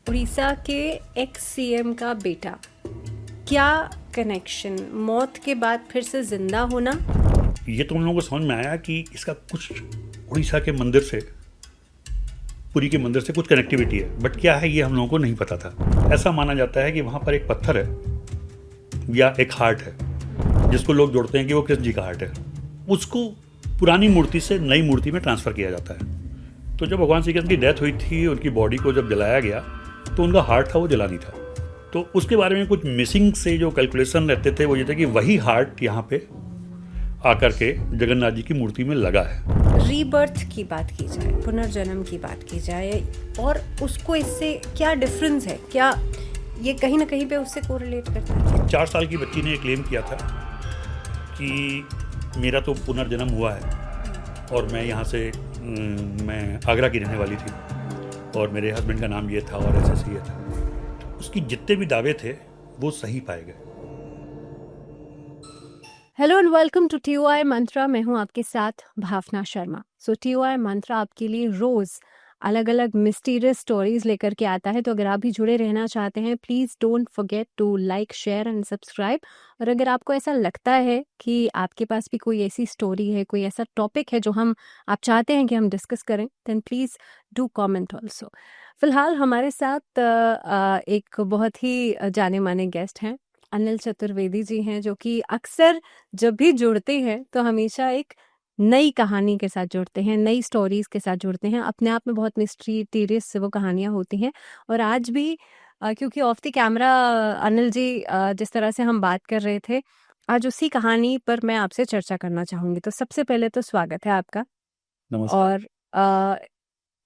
उड़ीसा के ex CM का बेटा, क्या कनेक्शन? मौत के बाद फिर से जिंदा होना? ये तो उन लोगों को समझ में आया कि इसका कुछ उड़ीसा के मंदिर से, पुरी के मंदिर से कुछ कनेक्टिविटी है, बट क्या है ये हम लोगों को नहीं पता था। ऐसा माना जाता है कि वहाँ पर एक पत्थर है या एक हार्ट है जिसको लोग जोड़ते हैं कि वो कृष्ण जी का हार्ट है। उसको पुरानी मूर्ति से नई मूर्ति में ट्रांसफ़र किया जाता है। तो जब भगवान श्री कृष्ण की डेथ हुई थी, उनकी बॉडी को जब जलाया गया तो उनका हार्ट था वो जला नहीं था। तो उसके बारे में कुछ मिसिंग से जो कैलकुलेशन रहते थे वो ये थे कि वही हार्ट यहाँ पे आकर के जगन्नाथ जी की मूर्ति में लगा है। रीबर्थ की बात की जाए, पुनर्जन्म की बात की जाए, और उसको इससे क्या डिफरेंस है? क्या ये कहीं ना कहीं पे उससे कोरिलेट करता है? 4 साल की बच्ची ने क्लेम किया था कि मेरा तो पुनर्जन्म हुआ है और मैं यहाँ से मैं आगरा की रहने वाली थी और मेरे हस्बैंड का नाम ये था और ऐसे ये था। उसकी जितने भी दावे थे वो सही पाए गए। Hello and welcome to TOI Mantra. मैं हूं आपके साथ भावना शर्मा। सो टीओआई मंत्रा आपके लिए रोज अलग अलग मिस्टीरियस स्टोरीज लेकर के आता है। तो अगर आप भी जुड़े रहना चाहते हैं, please don't forget to like, share and subscribe. और अगर आपको ऐसा लगता है कि आपके पास भी कोई ऐसी स्टोरी है, कोई ऐसा टॉपिक है जो आप चाहते हैं कि हम डिस्कस करें, then please do comment also. फिलहाल हमारे साथ एक बहुत ही जाने माने गेस्ट हैं, अनिल चतुर्वेदी जी हैं, जो कि अक्सर जब भी जुड़ते हैं तो हमेशा एक नई कहानी के साथ जुड़ते हैं, नई स्टोरीज के साथ जुड़ते हैं। अपने आप में बहुत मिस्टीरियस वो कहानियां होती हैं। और आज भी क्योंकि of the camera Anil ji जिस तरह से हम बात कर रहे थे, आज उसी कहानी पर मैं आपसे चर्चा करना चाहूंगी। तो सबसे पहले तो स्वागत है आपका। नमस्कार। और अ,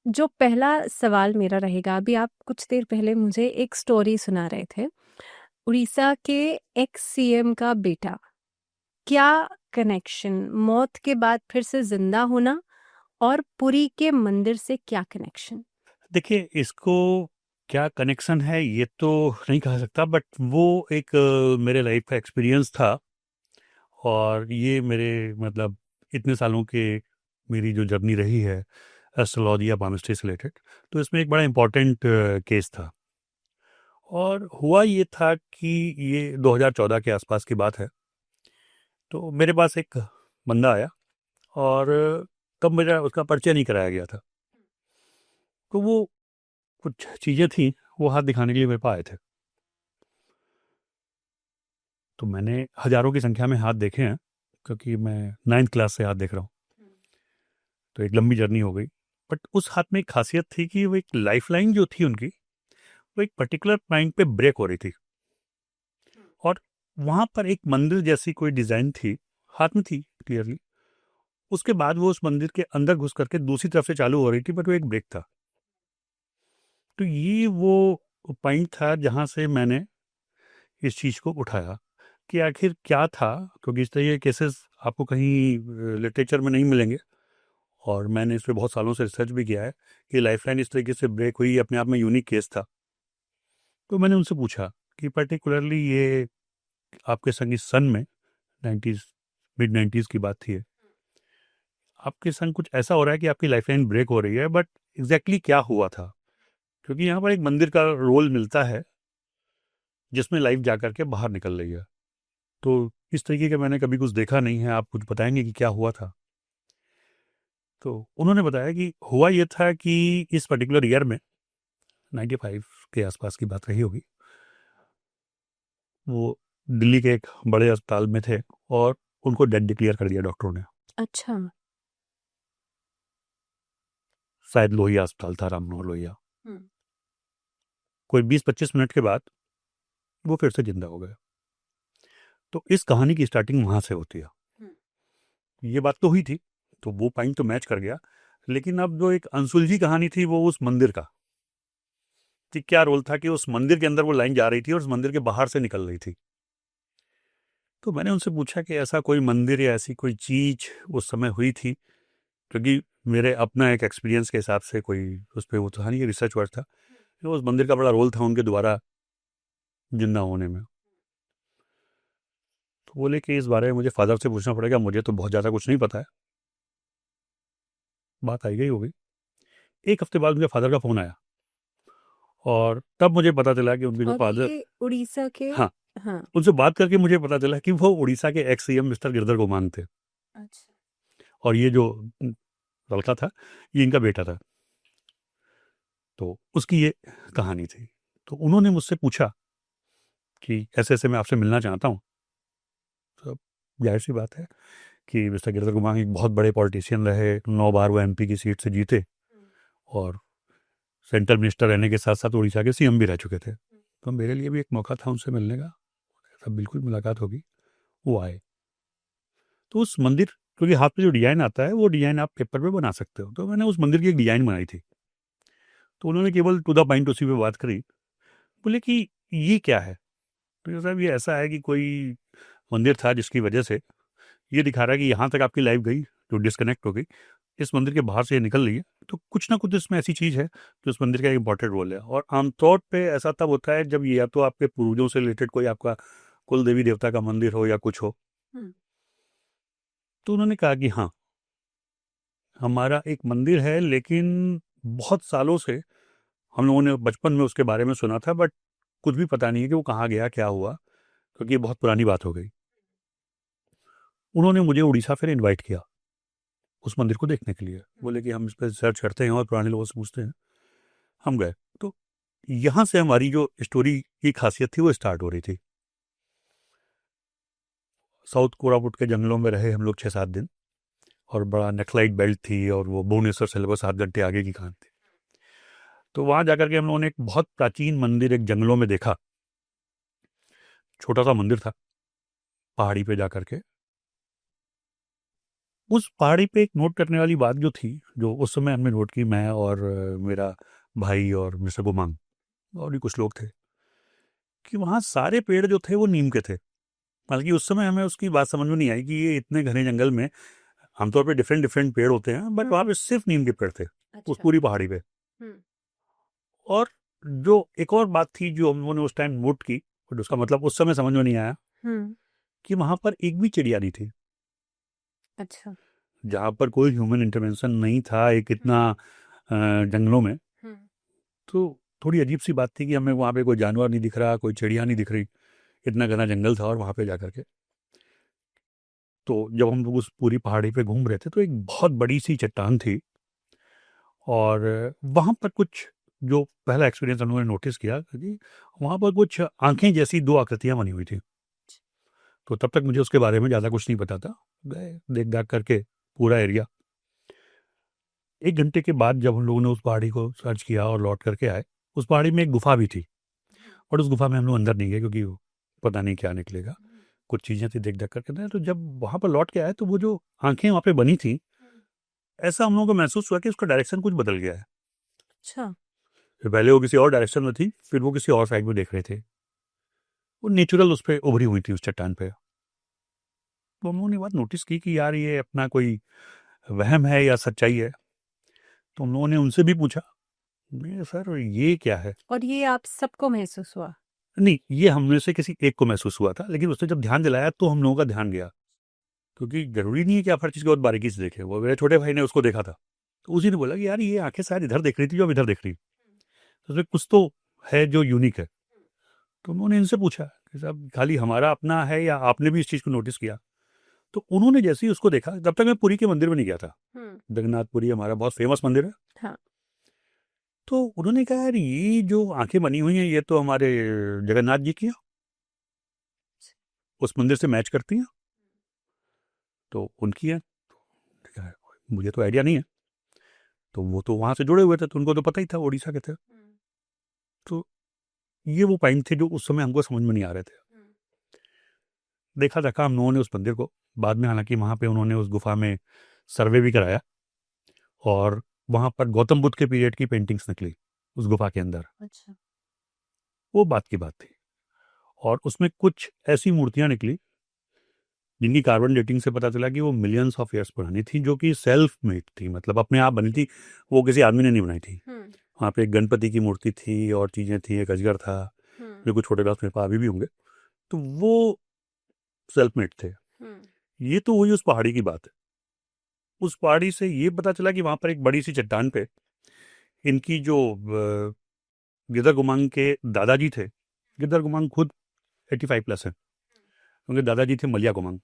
जो पहला सवाल मेरा रहेगा, अभी आप कुछ देर पहले मुझे एक स्टोरी सुना रहे थे, उड़ीसा के एक्स सीएम का बेटा, क्या कनेक्शन? मौत के बाद फिर से जिंदा होना और पुरी के मंदिर से क्या कनेक्शन? देखिए, इसको क्या कनेक्शन है ये तो नहीं कह सकता, बट वो एक मेरे लाइफ का एक्सपीरियंस था और ये मेरे मतलब इतने सालों के मेरी जो जर्नी रही है एस्ट्रोलॉजी या पामिस्ट्री से रिलेटेड, तो इसमें एक बड़ा इम्पोर्टेंट केस था। और हुआ ये था कि ये 2014 के आसपास की बात है। तो मेरे पास एक बंदा आया और तब मेरा उसका परिचय नहीं कराया गया था। तो वो कुछ चीज़ें थी, वो हाथ दिखाने के लिए मेरे पास आए थे। तो मैंने हज़ारों की संख्या में हाथ देखे हैं क्योंकि मैं 9th क्लास से हाथ देख रहा हूँ। तो एक लंबी जर्नी हो गई। बट उस हाथ में एक खासियत थी कि वो एक लाइफलाइन जो थी उनकी, वो एक पर्टिकुलर पॉइंट पे ब्रेक हो रही थी। और वहाँ पर एक मंदिर जैसी कोई डिज़ाइन थी, हाथ में थी क्लियरली। उसके बाद वो उस मंदिर के अंदर घुस करके दूसरी तरफ से चालू हो रही थी, बट वो एक ब्रेक था। तो ये वो पॉइंट था जहाँ से मैंने इस चीज़ को उठाया कि आखिर क्या था, क्योंकि इस तरह के केसेस आपको कहीं लिटरेचर में नहीं मिलेंगे। और मैंने इस पर बहुत सालों से रिसर्च भी किया है कि लाइफलाइन इस तरीके से ब्रेक हुई, अपने आप में यूनिक केस था। तो मैंने उनसे पूछा कि पर्टिकुलरली ये आपके संग इस सन में 90s, मिड 90s की बात थी, आपके संग कुछ ऐसा हो रहा है कि आपकी लाइफलाइन ब्रेक हो रही है, बट एग्जैक्टली क्या हुआ था? क्योंकि यहाँ पर एक मंदिर का रोल मिलता है जिसमें लाइफ जा करके बाहर निकल रही है। तो इस तरीके का मैंने कभी कुछ देखा नहीं है, आप कुछ बताएंगे कि क्या हुआ था? तो उन्होंने बताया कि हुआ ये था कि इस पर्टिकुलर ईयर में 95 के आसपास की बात रही होगी, वो दिल्ली के एक बड़े अस्पताल में थे और उनको डेड डिक्लेयर कर दिया डॉक्टरों ने। अच्छा। शायद लोहिया अस्पताल था, राम मनोहर लोहिया। हम्म। कोई 20-25 मिनट के बाद वो फिर से जिंदा हो गए। तो इस कहानी की स्टार्टिंग वहाँ से होती है। ये बात तो हुई थी, तो वो पॉइंट तो मैच कर गया। लेकिन अब जो एक अनसुलझी कहानी थी वो उस मंदिर का, कि क्या रोल था कि उस मंदिर के अंदर वो लाइन जा रही थी और उस मंदिर के बाहर से निकल रही थी। तो मैंने उनसे पूछा कि ऐसा कोई मंदिर या ऐसी कोई चीज़ उस समय हुई थी, क्योंकि मेरे अपना एक एक्सपीरियंस के हिसाब से कोई उस पर वो था नहीं, रिसर्च वर्क था कि उस मंदिर का बड़ा रोल था उनके दोबारा जिंदा होने में। तो बोले कि इस बारे में मुझे फादर से पूछना पड़ेगा, मुझे तो बहुत ज़्यादा कुछ नहीं पता है। बात आई गई हो गई। एक हफ्ते बाद मुझे फादर का फ़ोन आया और तब मुझे पता चला कि उनके जो और फादर, ये उड़ीसा के। हाँ, हाँ। उनसे बात करके मुझे पता चला कि वो उड़ीसा के ex CM mister Girdhar Gomang थे, अच्छा। और ये जो लड़का था ये इनका बेटा था। तो उसकी ये कहानी थी। तो उन्होंने मुझसे पूछा कि ऐसे ऐसे मैं आपसे मिलना चाहता हूँ। तो जाहिर सी बात है कि मिस्टर गिरधर गोमांग एक बहुत बड़े पॉलिटिशियन रहे, 9 बार वो एमपी की सीट से जीते, और सेंट्रल मिनिस्टर रहने के साथ साथ उड़ीसा के सीएम भी रह चुके थे। तो मेरे लिए भी एक मौका था उनसे मिलने का। तब बिल्कुल मुलाकात होगी। वो आए तो उस मंदिर, क्योंकि हाथ पे जो डिजाइन आता है वो डिजाइन आप पेपर पे बना सकते हो, तो मैंने उस मंदिर की एक डिजाइन बनाई थी। तो उन्होंने केवल टू द पॉइंट उसी पे बात करी। बोले कि ये क्या है? तो ये साहब ये ऐसा है कि कोई मंदिर था जिसकी वजह से ये दिखा रहा है कि यहाँ तक आपकी लाइफ गई जो डिस्कनेक्ट हो गई, इस मंदिर के बाहर से ये निकल रही है, तो कुछ ना कुछ इसमें ऐसी चीज़ है जो इस मंदिर का एक इंपॉर्टेंट रोल है। और आमतौर पे ऐसा तब होता है जब ये या तो आपके पूर्वजों से रिलेटेड कोई आपका कुल देवी देवता का मंदिर हो या कुछ हो। हम्म। तो उन्होंने कहा कि हाँ, हमारा एक मंदिर है, लेकिन बहुत सालों से हम लोगों ने बचपन में उसके बारे में सुना था, बट कुछ भी पता नहीं है कि वो कहाँ गया, क्या हुआ, क्योंकि ये बहुत पुरानी बात हो गई। उन्होंने मुझे उड़ीसा फिर इनवाइट किया उस मंदिर को देखने के लिए। बोले कि हम इस पर सर्च करते हैं और पुराने लोगों से पूछते हैं। हम गए तो यहाँ से हमारी जो स्टोरी की खासियत थी वो स्टार्ट हो रही थी। साउथ कोरापुट के जंगलों में रहे हम लोग 6-7 दिन, और बड़ा नक्सलाइट बेल्ट थी, और वो भुवनेश्वर से लगभग 7 घंटे आगे की कहानी थी। तो वहाँ जाकर के हम लोगों ने एक बहुत प्राचीन मंदिर एक जंगलों में देखा। छोटा सा मंदिर था पहाड़ी पे जाकर के। उस पहाड़ी पे एक नोट करने वाली बात जो थी, जो उस समय हमने नोट की, मैं और मेरा भाई और मिस्टर गुमांग और भी कुछ लोग थे, कि वहाँ सारे पेड़ जो थे वो नीम के थे। हालांकि उस समय हमें उसकी बात समझ में नहीं आई कि ये इतने घने जंगल में आमतौर पे डिफरेंट डिफरेंट पेड़ होते हैं, बट वहाँ पे सिर्फ नीम के पेड़ थे उस अच्छा। पूरी पहाड़ी पे। और जो एक और बात थी जो हम लोगों ने उस टाइम नोट की, बट उसका मतलब उस समय समझ में नहीं आया, हम्म। कि वहाँ पर एक भी चिड़िया नहीं थी। अच्छा। जहाँ पर कोई ह्यूमन इंटरवेंशन नहीं था एक इतना जंगलों में। हम्म। तो थोड़ी अजीब सी बात थी कि हमें वहाँ पे कोई जानवर नहीं दिख रहा, कोई चिड़िया नहीं दिख रही, इतना घना जंगल था। और वहाँ पे जाकर के तो जब हम लोग उस पूरी पहाड़ी पे घूम रहे थे तो एक बहुत बड़ी सी चट्टान थी, और वहाँ पर कुछ जो पहला एक्सपीरियंस हम लोगों ने नोटिस किया कि वहाँ पर कुछ आंखें जैसी 2 आकृतियाँ बनी हुई थी। तो तब तक मुझे उसके बारे में ज़्यादा कुछ नहीं पता था। गए देख दाख करके पूरा एरिया। 1 घंटे के बाद जब हम लोगों ने उस पहाड़ी को सर्च किया और लौट करके आए, उस पहाड़ी में एक गुफा भी थी, और उस गुफा में हम लोग अंदर नहीं गए क्योंकि पता नहीं क्या निकलेगा। कुछ चीज़ें थी देख देख करके ना। तो जब वहाँ पर लौट के आए तो वो जो आंखें वहाँ पे बनी थी, ऐसा हम लोगों को महसूस हुआ कि उसका डायरेक्शन कुछ बदल गया है। अच्छा। फिर पहले वो किसी और डायरेक्शन में थी, फिर वो किसी और साइड में देख रहे थे। वो नेचुरल उस पर उभरी हुई थी उस चट्टान पे। तो हम लोगों ने बात नोटिस की कि यार ये अपना कोई वहम है या सच्चाई है। तो हम लोगों ने उनसे भी पूछा, "नहीं सर, ये क्या है?" और ये आप सबको महसूस हुआ? नहीं, ये हम में से किसी एक को महसूस हुआ था, लेकिन उसने जब ध्यान दिलाया तो हम लोगों का ध्यान गया। क्योंकि जरूरी नहीं है कि आप हर चीज़ को बहुत बारीकी से देखें। वो मेरे छोटे भाई ने उसको देखा था, तो उसी ने बोला कि यार ये आंखें शायद इधर देख रही थी जो अब इधर देख रही। तो उसमें कुछ तो है जो यूनिक है। तो उन्होंने इनसे पूछा कि साहब खाली हमारा अपना है या आपने भी इस चीज़ को नोटिस किया? तो उन्होंने जैसे ही उसको देखा, तब तक मैं पुरी के मंदिर में नहीं गया था। जगन्नाथपुरी हमारा बहुत फेमस मंदिर है। हाँ। तो उन्होंने कहा यार ये जो आंखें बनी हुई हैं ये तो हमारे जगन्नाथ जी की हैं, उस मंदिर से मैच करती हैं, तो उनकी हैं। ठीक है, मुझे तो आइडिया नहीं है। तो वो तो वहाँ से जुड़े हुए थे तो उनको तो पता ही था, उड़ीसा के थे। तो ये वो पॉइंट थे जो उस समय हमको समझ में नहीं आ रहे थे। देखा देखा हम लोगों ने उस मंदिर को। बाद में हालांकि वहाँ पे उन्होंने उस गुफा में सर्वे भी कराया, और वहाँ पर गौतम बुद्ध के पीरियड की पेंटिंग्स निकली उस गुफा के अंदर। अच्छा। वो बात की बात थी। और उसमें कुछ ऐसी मूर्तियां निकली जिनकी कार्बन डेटिंग से पता चला कि वो मिलियंस ऑफ ईयर्स पुरानी थी, जो कि सेल्फ मेड थी, मतलब अपने आप बनी थी। वो किसी आदमी ने नहीं बनाई थी। वहाँ पे एक गणपति की मूर्ति थी और चीज़ें थी, एक अजगर था, जो कुछ छोटे ग्लास मेरे पास अभी भी होंगे। तो वो सेल्फ मेड थे। ये तो हुई उस पहाड़ी की बात है। उस पहाड़ी से ये पता चला कि वहाँ पर एक बड़ी सी चट्टान पे इनकी जो गिरधर गुमांग के दादाजी थे, गिरधर गुमांग खुद 85 प्लस है, उनके दादाजी थे मलिया गुमांग।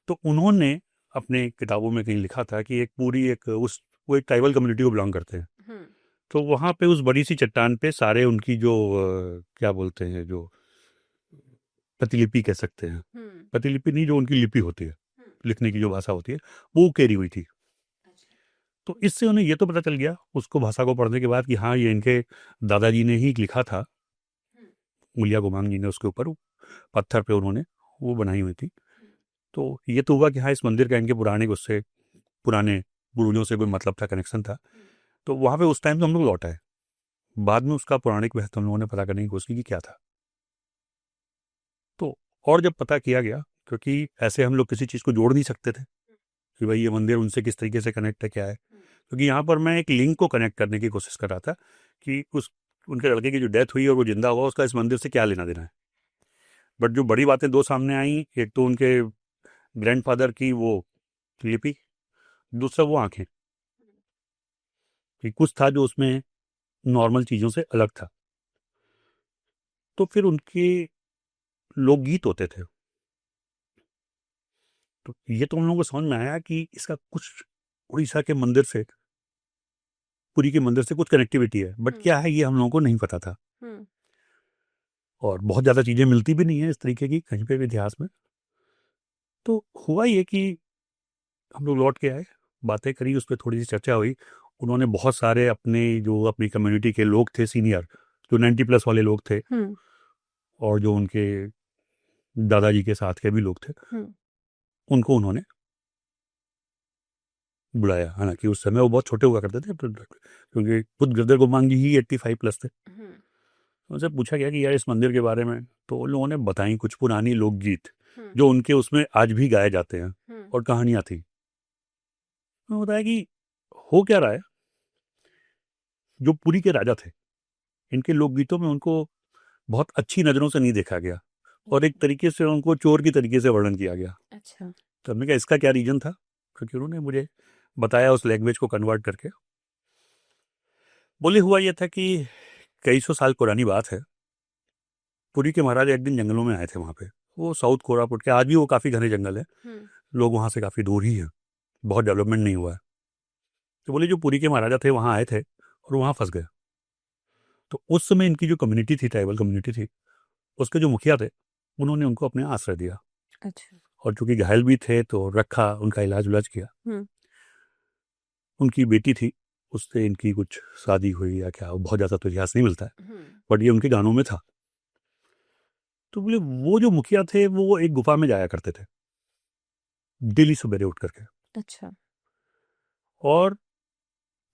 तो उन्होंने अपने किताबों में कहीं लिखा था कि एक पूरी एक उस वो एक ट्राइबल कम्युनिटी को बिलोंग करते हैं। तो वहाँ पे उस बड़ी सी चट्टान पे सारे उनकी जो क्या बोलते हैं, जो प्रतिलिपि कह सकते हैं, प्रतिलिपि नहीं, जो उनकी लिपि होती है, लिखने की जो भाषा होती है, वो कैरी हुई थी। तो इससे उन्हें ये तो पता चल गया उसको भाषा को पढ़ने के बाद कि हाँ ये इनके दादाजी ने ही लिखा था, मुलिया गुमांग जी ने उसके ऊपर पत्थर पे उन्होंने वो बनाई हुई थी। तो ये तो हुआ कि हाँ इस मंदिर का इनके पुराने उससे पुराने पूर्वजों से कोई मतलब था, कनेक्शन था। तो वहाँ पे उस टाइम तो हम लोग लौट आए। बाद में उसका पौराणिक महत्व हम लोगों ने पता करने की कोशिश की क्या था। तो और जब पता किया गया, क्योंकि ऐसे हम लोग किसी चीज़ को जोड़ नहीं सकते थे कि भाई ये मंदिर उनसे किस तरीके से कनेक्ट है, क्या है, क्योंकि यहाँ पर मैं एक लिंक को कनेक्ट करने की कोशिश कर रहा था कि उस उनके लड़के की जो डेथ हुई और वो जिंदा हुआ, उसका इस मंदिर से क्या लेना देना है। बट जो बड़ी बातें दो सामने आई, एक तो उनके ग्रैंडफादर की वो लिपि, दूसरा वो आंखें, कि कुछ था जो उसमें नॉर्मल चीज़ों से अलग था। तो फिर उनके लोकगीत होते थे, तो ये तो हम लोगों को समझ में आया कि इसका कुछ उड़ीसा के मंदिर से, पुरी के मंदिर से कुछ कनेक्टिविटी है, बट क्या है ये हम लोगों को नहीं पता था। और बहुत ज़्यादा चीज़ें मिलती भी नहीं है इस तरीके की कहीं पे भी इतिहास में। तो हुआ ये कि हम लोग लौट के आए, बातें करी, उस पर थोड़ी सी चर्चा हुई। उन्होंने बहुत सारे अपनी कम्युनिटी के लोग थे सीनियर, जो 90 प्लस वाले लोग थे, और जो उनके दादाजी के साथ के भी लोग थे, उनको उन्होंने बुलाया। हालांकि उस समय वो बहुत छोटे हुआ करते थे, क्योंकि खुद गिरधर गोमांग जी ही 85 प्लस थे। उनसे पूछा गया कि यार इस मंदिर के बारे में, तो उन लोगों ने बताई कुछ पुरानी लोकगीत जो उनके उसमें आज भी गाए जाते हैं, और कहानियां थी। उन्होंने बताया कि हो क्या रहा है, जो पुरी के राजा थे, इनके लोकगीतों में उनको बहुत अच्छी नज़रों से नहीं देखा गया, और एक तरीके से उनको चोर की तरीके से वर्णन किया गया। अच्छा। तो हमने कहा इसका क्या रीजन था, क्योंकि उन्होंने मुझे बताया उस लैंग्वेज को कन्वर्ट करके। बोले हुआ यह था कि कई सौ साल पुरानी बात है, पुरी के महाराजा एक दिन जंगलों में आए थे वहाँ पे, वो साउथ कोरापुट के, आज भी वो काफ़ी घने जंगल है, लोग वहाँ से काफ़ी दूर ही हैं, बहुत डेवलपमेंट नहीं हुआ है। तो बोले जो पुरी के महाराजा थे वहाँ आए थे और वहाँ फंस गए। तो उस समय इनकी जो कम्युनिटी थी, ट्राइबल कम्युनिटी थी, उसके जो मुखिया थे, उन्होंने उनको अपने आश्रय दिया। अच्छा। और चूंकि घायल भी थे तो रखा, उनका इलाज उलाज किया। उनकी बेटी थी, उससे इनकी कुछ शादी हुई या क्या, बहुत ज़्यादा तो इतिहास नहीं मिलता है, बट ये उनके गानों में था। तो बोले वो जो मुखिया थे वो एक गुफा में जाया करते थे डेली सवेरे उठ करके। अच्छा। और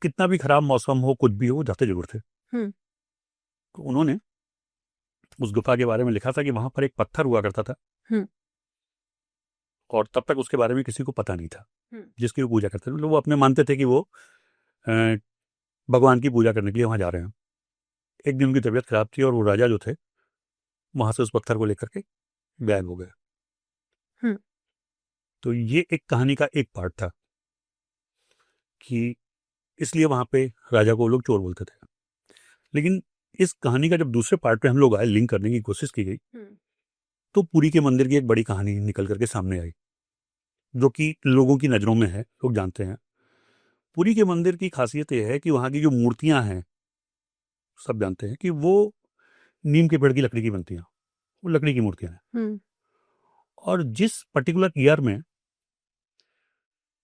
कितना भी खराब मौसम हो, कुछ भी हो, वो जाते जरूर थे। तो उन्होंने उस गुफा के बारे में लिखा था कि वहां पर एक पत्थर हुआ करता था, और तब तक उसके बारे में किसी को पता नहीं था, जिसकी वो पूजा करते थे। वो अपने मानते थे कि वो भगवान की पूजा करने के लिए वहां जा रहे हैं। एक दिन उनकी तबीयत खराब थी और वो राजा जो थे वहां से उस पत्थर को लेकर के गायब हो गए। तो ये एक कहानी का एक पार्ट था कि इसलिए वहां पे राजा को लोग चोर बोलते थे। लेकिन इस कहानी का जब दूसरे पार्ट पे हम लोग आए, लिंक करने की कोशिश की गई, तो पुरी के मंदिर की एक बड़ी कहानी निकल करके सामने आई, जो कि लोगों की नज़रों में है, लोग जानते हैं। पुरी के मंदिर की खासियत यह है कि वहाँ की जो मूर्तियां हैं, सब जानते हैं कि वो नीम के पेड़ की लकड़ी की बनती हैं, वो लकड़ी की मूर्तियां हैं। और जिस पर्टिकुलर ईयर में,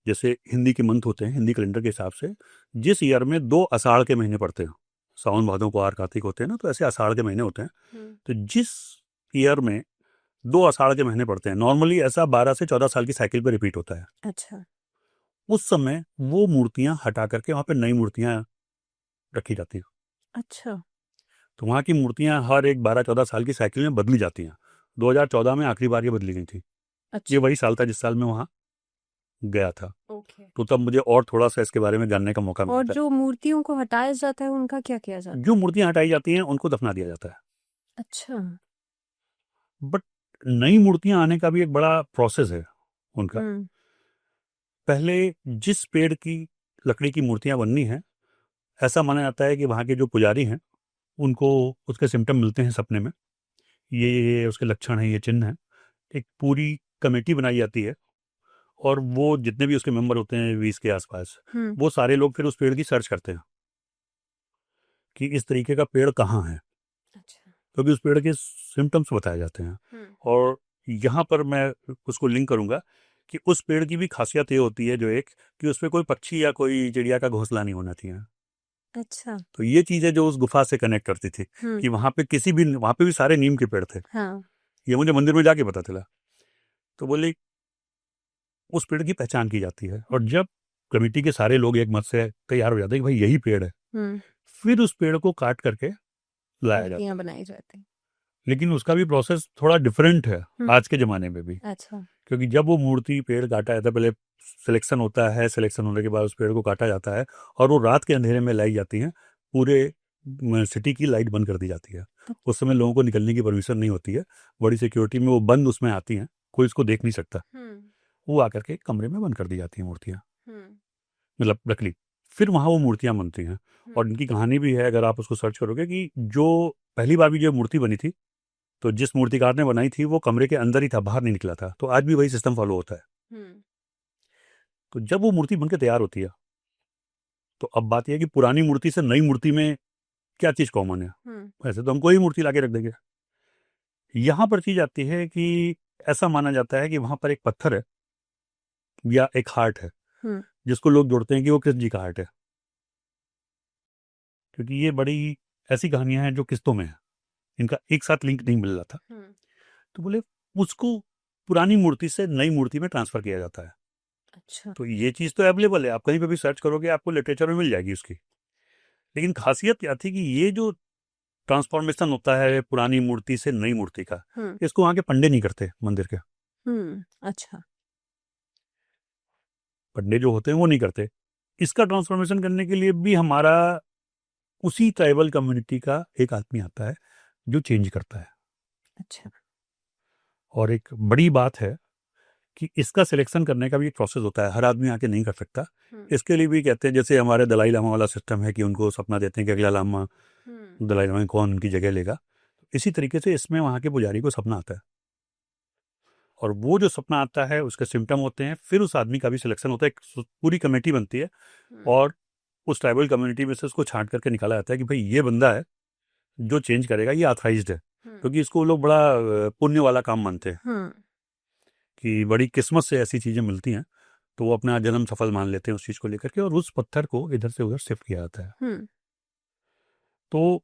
जैसे हिंदी के मंथ होते हैं, हिंदी कैलेंडर के हिसाब से जिस ईयर में 2 आषाढ़ के महीने पड़ते हैं, सावन भादों को आर कार्तिक होते हैं ना, तो ऐसे आषाढ़ के महीने होते हैं। तो जिस ईयर में 2 आषाढ़ के महीने पड़ते हैं, नॉर्मली ऐसा 12 से 14 साल की साइकिल पे रिपीट होता है। अच्छा। उस समय वो मूर्तियां हटा करके वहां पे नई मूर्तियां रखी जाती हैं। अच्छा। तो वहां की मूर्तियां हर एक 12-14 साल की साइकिल में बदली जाती हैं। 2014 में आखिरी बार ये बदली गई थी। अच्छा। ये वही साल था जिस साल मैं वहां गया था। तो तब मुझे और थोड़ा सा इसके बारे में जानने का मौका और मिलता है। जो मूर्तियों को हटाया जाता है उनका क्या किया जाता है? जो मूर्तियां हटाई जाती हैं उनको दफना दिया जाता है। अच्छा। बट नई मूर्तियां आने का भी एक बड़ा प्रोसेस है उनका। पहले जिस पेड़ की लकड़ी की मूर्तियां बननी है, ऐसा माना जाता है कि वहां के जो पुजारी हैं उनको उसके सिम्टम मिलते हैं सपने में, ये उसके लक्षण हैं, ये चिन्ह हैं। एक पूरी कमेटी बनाई जाती है और वो जितने भी उसके मेंबर होते हैं 20 के आसपास, वो सारे लोग फिर उस पेड़ की सर्च करते हैं कि इस तरीके का पेड़ कहाँ है, अच्छा। क्योंकि उस पेड़ के सिम्टम्स बताए जाते हैं। और यहाँ पर मैं उसको लिंक करूँगा कि उस पेड़ की भी खासियत ये होती है जो एक, कि उस पर कोई पक्षी या कोई चिड़िया का घोंसला नहीं होना चाहिए। अच्छा। तो ये चीज़ें जो उस गुफा से कनेक्ट करती थी कि वहाँ पे भी सारे नीम के पेड़ थे। हाँ। ये मुझे मंदिर में जाके पता चला। तो बोले उस पेड़ की पहचान की जाती है, और जब कमेटी के सारे लोग एक मत से तैयार हो जाते हैं कि भाई यही पेड़ है, फिर उस पेड़ को काट करके लाया जाता है। बनाई जाती। लेकिन उसका भी प्रोसेस थोड़ा डिफरेंट है आज के ज़माने में भी। अच्छा। क्योंकि जब वो मूर्ति पेड़ काटा जाता है, पहले सिलेक्शन होता है, सिलेक्शन होने के बाद उस पेड़ को काटा जाता है और वो रात के अंधेरे में लाई जाती हैं। पूरे सिटी की लाइट बंद कर दी जाती है। उस समय लोगों को निकलने की परमिशन नहीं होती है, बड़ी सिक्योरिटी में वो बंद उसमें आती हैं, कोई उसको देख नहीं सकता। वो आकर के कमरे में बंद कर दी जाती हैं मूर्तियाँ, मतलब लकड़ी। फिर वहाँ वो मूर्तियाँ बनती हैं, और इनकी कहानी भी है, अगर आप उसको सर्च करोगे, कि जो पहली बार भी जो मूर्ति बनी थी, तो जिस मूर्तिकार ने बनाई थी वो कमरे के अंदर ही था, बाहर नहीं निकला था। तो आज भी वही सिस्टम फॉलो होता है। तो जब वो मूर्ति बनकर तैयार होती है, तो अब बात यह है कि पुरानी मूर्ति से नई मूर्ति में क्या चीज़ कॉमन है। वैसे तो हम कोई मूर्ति ला के रख देंगे। यहाँ पर चीज़ आती है कि ऐसा माना जाता है कि वहाँ पर एक पत्थर है या एक हार्ट है, जिसको लोग जोड़ते हैं कि वो कृष्ण जी का हार्ट है, क्योंकि ये बड़ी ऐसी कहानियां हैं जो किस्तों में है, इनका एक साथ लिंक नहीं मिल रहा था। तो बोले उसको पुरानी मूर्ति से नई मूर्ति में ट्रांसफर किया जाता है। अच्छा। तो ये चीज़ तो अवेलेबल है, आप कहीं पे भी सर्च करोगे आपको लिटरेचर में मिल जाएगी उसकी। लेकिन खासियत क्या थी कि ये जो ट्रांसफॉर्मेशन होता है पुरानी मूर्ति से नई मूर्ति का, इसको वहाँ के पंडे नहीं करते मंदिर के। अच्छा। पंडे जो होते हैं वो नहीं करते। इसका ट्रांसफॉर्मेशन करने के लिए भी हमारा उसी ट्राइबल कम्युनिटी का एक आदमी आता है जो चेंज करता है। अच्छा। और एक बड़ी बात है कि इसका सिलेक्शन करने का भी एक प्रोसेस होता है, हर आदमी आके नहीं कर सकता। इसके लिए भी कहते हैं, जैसे हमारे दलाई लामा वाला सिस्टम है कि उनको सपना देते हैं कि अगला लामा दलाई लामा कौन उनकी जगह लेगा, इसी तरीके से इसमें वहाँ के पुजारी को सपना आता है, और वो जो सपना आता है उसके सिम्टम होते हैं, फिर उस आदमी का भी सिलेक्शन होता है, एक पूरी कमेटी बनती है, और उस ट्राइबल कम्युनिटी में से उसको छांट करके निकाला जाता है कि भाई ये बंदा है जो चेंज करेगा, ये ऑथराइज्ड है। क्योंकि इसको लोग बड़ा पुण्य वाला काम मानते हैं कि बड़ी किस्मत से ऐसी चीज़ें मिलती हैं, तो वो अपना जन्म सफल मान लेते हैं उस चीज़ को लेकर के, और उस पत्थर को इधर से उधर शिफ्ट किया जाता है। तो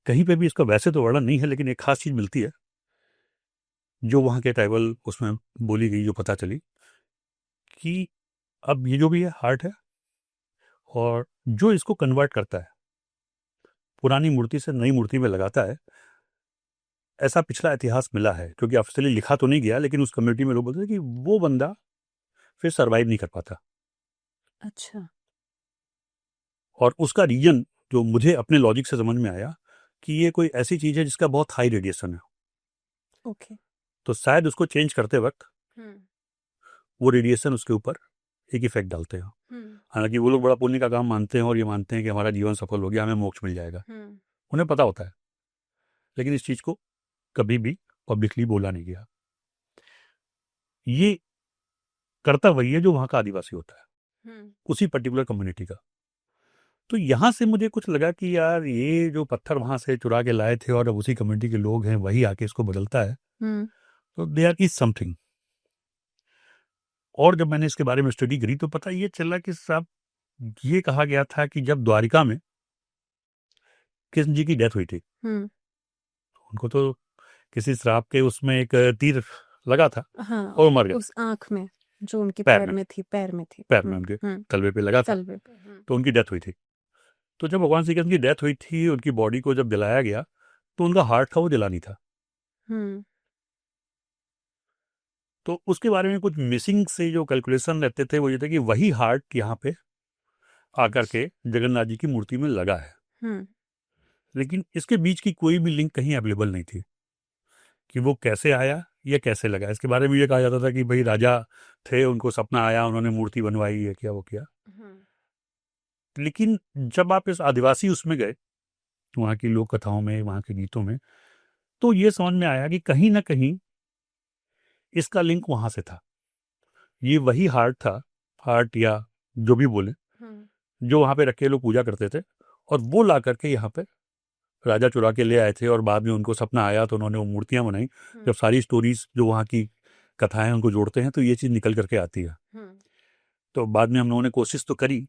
कहीं पे भी इसका वैसे तो वर्णन नहीं है, लेकिन एक खास चीज़ मिलती है जो वहाँ के ट्राइबल उसमें बोली गई, जो पता चली कि अब ये जो भी है हार्ट है, और जो इसको कन्वर्ट करता है पुरानी मूर्ति से नई मूर्ति में लगाता है, ऐसा पिछला इतिहास मिला है, क्योंकि ऑफिशियली लिखा तो नहीं गया, लेकिन उस कम्युनिटी में लोग बोलते हैं कि वो बंदा फिर सरवाइव नहीं कर पाता। अच्छा। और उसका रीजन जो मुझे अपने लॉजिक से समझ में आया कि ये कोई ऐसी चीज़ है जिसका बहुत हाई रेडिएशन है। ओके। तो शायद उसको चेंज करते वक्त वो रेडिएशन उसके ऊपर एक इफेक्ट डालते हैं। हालांकि वो लोग बड़ा पुण्य का काम मानते हैं और ये मानते हैं कि हमारा जीवन सफल हो गया, हमें मोक्ष मिल जाएगा, उन्हें पता होता है, लेकिन इस चीज़ को कभी भी पब्लिकली बोला नहीं गया। ये करता वही है जो वहाँ का आदिवासी होता है, उसी पर्टिकुलर कम्युनिटी का। तो यहाँ से मुझे कुछ लगा कि यार ये जो पत्थर वहाँ से चुरा के लाए थे और अब उसी कम्युनिटी के लोग हैं, वही आके इसको बदलता है, तो देयर इज समथिंग। और जब मैंने इसके बारे में स्टडी करी तो पता ये चला कि साहब ये कहा गया था कि जब द्वारिका में कृष्ण जी की डेथ हुई थी, उनको तो किसी श्राप के उसमें एक तीर लगा था, हाँ, और मर गए उस आंख में जो उनके पैर पैर में में थी, पैर में थी। पैर में उनके तलवे पे लगा था, तलवे पे। तो उनकी डेथ हुई थी। तो जब भगवान श्री कृष्ण की डेथ हुई थी, उनकी बॉडी को जब जलाया गया, तो उनका हार्ट था वो जला नहीं था। तो उसके बारे में कुछ मिसिंग से जो कैलकुलेशन रहते थे वो ये थे कि वही हार्ट यहाँ पे आकर के जगन्नाथ जी की मूर्ति में लगा है। लेकिन इसके बीच की कोई भी लिंक कहीं अवेलेबल नहीं थी कि वो कैसे आया या कैसे लगा। इसके बारे में ये कहा जाता था कि भाई राजा थे, उनको सपना आया, उन्होंने मूर्ति बनवाई, ये किया वो किया। लेकिन जब आप इस आदिवासी उसमें गए वहाँ की लोक कथाओं में, वहाँ के गीतों में। तो ये समझ में आया कि कहीं ना कहीं इसका लिंक वहाँ से था। ये वही हार्ट था, हार्ट या जो भी बोले, जो वहाँ पे रख के लोग पूजा करते थे, और वो ला करके यहाँ पे राजा चुरा के ले आए थे। और बाद में उनको सपना आया तो उन्होंने वो मूर्तियां बनाई। जब सारी स्टोरीज जो वहाँ की कथाएं उनको जोड़ते हैं तो ये चीज़ निकल करके आती है। तो बाद में हम लोगों ने कोशिश तो करी,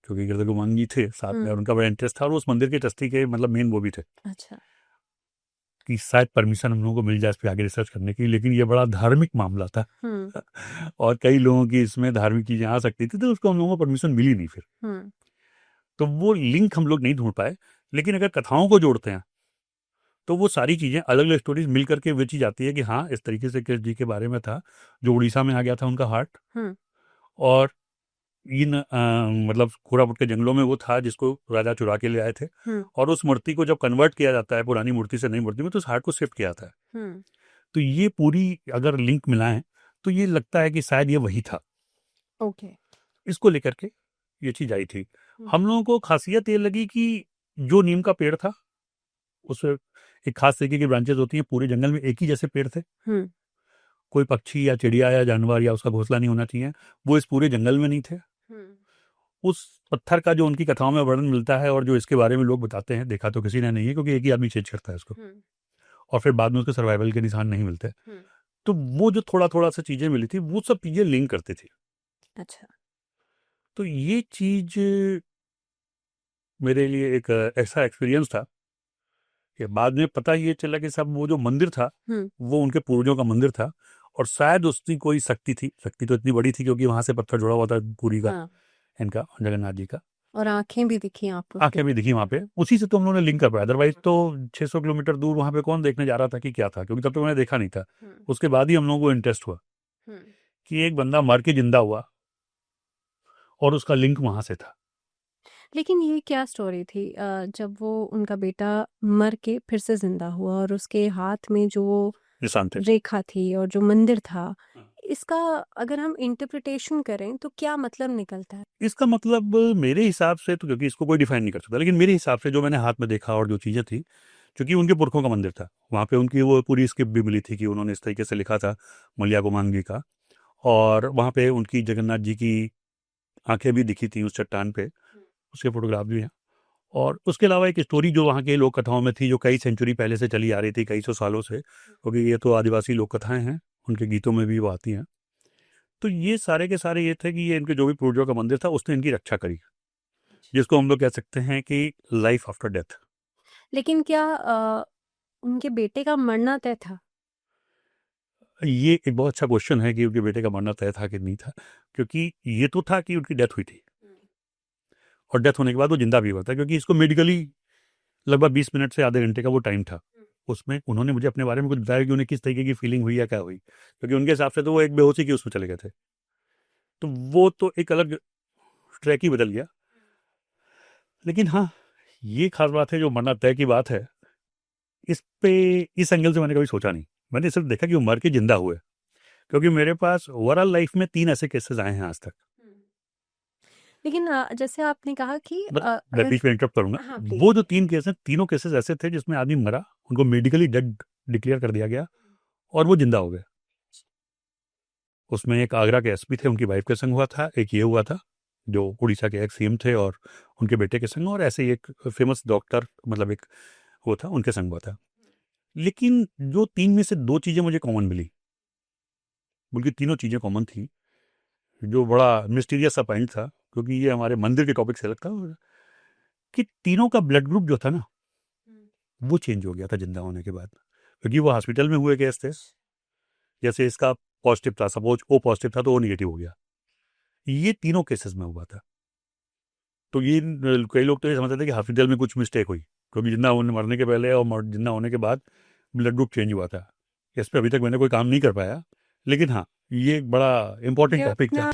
क्योंकि गिरधर गोमांग जी थे साथ में और उनका बड़ा इंटरेस्ट था, और उस मंदिर के ट्रस्टी के मतलब मेन वो भी थे। अच्छा। कि शायद परमिशन हम लोगों को मिल जाए इस पे आगे रिसर्च करने की, लेकिन ये बड़ा धार्मिक मामला था और कई लोगों की इसमें धार्मिक चीजें आ सकती थी, तो उसको हम लोगों को परमिशन मिली नहीं फिर। तो वो लिंक हम लोग नहीं ढूंढ पाए। लेकिन अगर कथाओं को जोड़ते हैं तो वो सारी चीजें, अलग अलग स्टोरीज मिल करके वो चीज आती है कि हाँ, इस तरीके से कृष्ण जी के बारे में था, जो उड़ीसा में आ गया था उनका हार्ट। और इन मतलब कोरापुट के जंगलों में वो था जिसको राजा चुरा के ले आए थे। और उस मूर्ति को जब कन्वर्ट किया जाता है पुरानी मूर्ति से नई मूर्ति में, तो उस हार्ट को शिफ्ट किया जाता है। तो ये पूरी अगर लिंक मिलाएं तो ये लगता है कि शायद ये वही था। ओके। इसको लेकर के ये चीज आई थी। हम लोगों को खासियत ये लगी कि जो नीम का पेड़ था उसमें एक खास तरीके की ब्रांचेस होती हैं, पूरे जंगल में एक ही जैसे पेड़ थे। कोई पक्षी या चिड़िया या जानवर या उसका घोंसला नहीं होना चाहिए, वो इस पूरे जंगल में नहीं थे। उस पत्थर का जो उनकी कथाओं में वर्णन मिलता है और जो इसके बारे में लोग बताते हैं, देखा तो किसी ने नहीं है क्योंकि एक ही आदमी छेद करता है इसको, और फिर बाद में उसके सर्वाइवल के निशान नहीं मिलते। तो वो जो थोड़ा थोड़ा सा चीजें मिली थी, वो सब चीजें लिंक करती थी। अच्छा। तो ये चीज मेरे लिए एक ऐसा एक्सपीरियंस था कि बाद में पता ये चला कि सब वो जो मंदिर था वो उनके पूर्वजों का मंदिर था, और शायद उसकी कोई शक्ति थी। शक्ति तो इतनी बड़ी थी क्योंकि वहां से पत्थर जुड़ा हुआ था पूरी का, इनका जगन्नाथ जी का, और आंखें भी दिखी आपको? आंखें भी दिखी वहां पे। उसी से तो हम लोगों ने लिंक कर पाया, अदरवाइज तो 600 किलोमीटर दूर वहां पे कौन देखने जा रहा था कि क्या था, क्योंकि तब तो मैंने देखा नहीं था। उसके बाद ही हम लोगों को इंटरेस्ट हुआ कि एक बंदा मर के जिंदा हुआ और उसका लिंक वहां से था। लेकिन ये क्या स्टोरी थी जब वो उनका बेटा मर के फिर से जिंदा हुआ और उसके हाथ में जो निशान थे, रेखा थी और जो मंदिर था, इसका अगर हम इंटरप्रिटेशन करें तो क्या मतलब निकलता है? इसका मतलब मेरे हिसाब से तो, क्योंकि इसको कोई डिफाइन नहीं कर सकता, लेकिन मेरे हिसाब से जो मैंने हाथ में देखा और जो चीजें थी, क्योंकि उनके पुरखों का मंदिर था वहाँ पे, उनकी वो पूरी स्क्रिप्ट भी मिली थी कि उन्होंने इस तरीके से लिखा था मलिया गोमांग जी का, और वहाँ पे उनकी जगन्नाथ जी की आंखें भी दिखी थी उस चट्टान पे, उसके फोटोग्राफ भी हैं। और उसके अलावा एक स्टोरी जो वहाँ के लोक कथाओं में थी, जो कई सेंचुरी पहले से चली आ रही थी, कई सौ सालों से, क्योंकि ये तो आदिवासी लोक कथाएं हैं, उनके गीतों में भी वो आती हैं। तो ये सारे के सारे ये थे कि ये इनके जो भी पूर्वजों का मंदिर था उसने इनकी रक्षा करी, जिसको हम लोग कह सकते हैं कि लाइफ आफ्टर डेथ। लेकिन क्या उनके बेटे का मरना तय था? ये एक बहुत अच्छा क्वेश्चन है कि उनके बेटे का मरना तय था कि नहीं था, क्योंकि ये तो था कि उनकी डेथ हुई थी, और डेथ होने के बाद वो जिंदा भी हुआ था, क्योंकि इसको मेडिकली लगभग 20 मिनट से आधे घंटे का वो टाइम था। उसमें उन्होंने मुझे अपने बारे में कुछ बताया कि उन्हें किस तरीके की फीलिंग हुई या क्या हुई, क्योंकि उनके हिसाब से तो वो एक बेहोशी की उसमें चले गए थे। तो वो तो एक अलग ट्रैक ही बदल गया। लेकिन हाँ, ये खास बात है, जो मरना तय की बात है, इस पे इस एंगल से मैंने कभी सोचा नहीं। मैंने सिर्फ देखा कि वो मर के जिंदा हुए, क्योंकि मेरे पास ओवरऑल लाइफ में 3 ऐसे केसेस आए हैं आज तक। लेकिन जैसे आपने कहा कि मैं अगर बीच में इंटरप्ट करूंगा। हाँ प्लीज। वो जो 3 केस हैं, तीनों केसेस ऐसे थे जिसमें आदमी मरा, उनको मेडिकली डेड डिक्लेयर कर दिया गया और वो जिंदा हो गए। उसमें एक आगरा के एसपी थे, उनकी वाइफ के संग हुआ था, एक ये हुआ था जो उड़ीसा के एक्स सीएम थे और उनके बेटे के संग, और ऐसे ही एक फेमस डॉक्टर, मतलब एक वो था, उनके संग हुआ था। लेकिन जो 3 में से 2 चीजें मुझे कॉमन मिली, बल्कि तीनों चीजें कॉमन थी, जो बड़ा मिस्टीरियस सा पॉइंट था, क्योंकि ये हमारे मंदिर के टॉपिक से लगता है, कि तीनों का ब्लड ग्रुप जो था ना, वो चेंज हो गया था जिंदा होने के बाद, क्योंकि वो हॉस्पिटल में हुए केस थे। जैसे इसका पॉजिटिव था, सपोज ओ पॉजिटिव था तो वो निगेटिव हो गया। ये तीनों केसेस में हुआ था। तो ये कई लोग तो ये समझते थे कि हॉस्पिटल में कुछ मिस्टेक हुई, क्योंकि जिंदा होने मरने के पहले और जिंदा होने के बाद ब्लड ग्रुप चेंज हुआ था। इस पर अभी तक मैंने कोई काम नहीं कर पाया, लेकिन हाँ, ये एक बड़ा इंपॉर्टेंट टॉपिक था।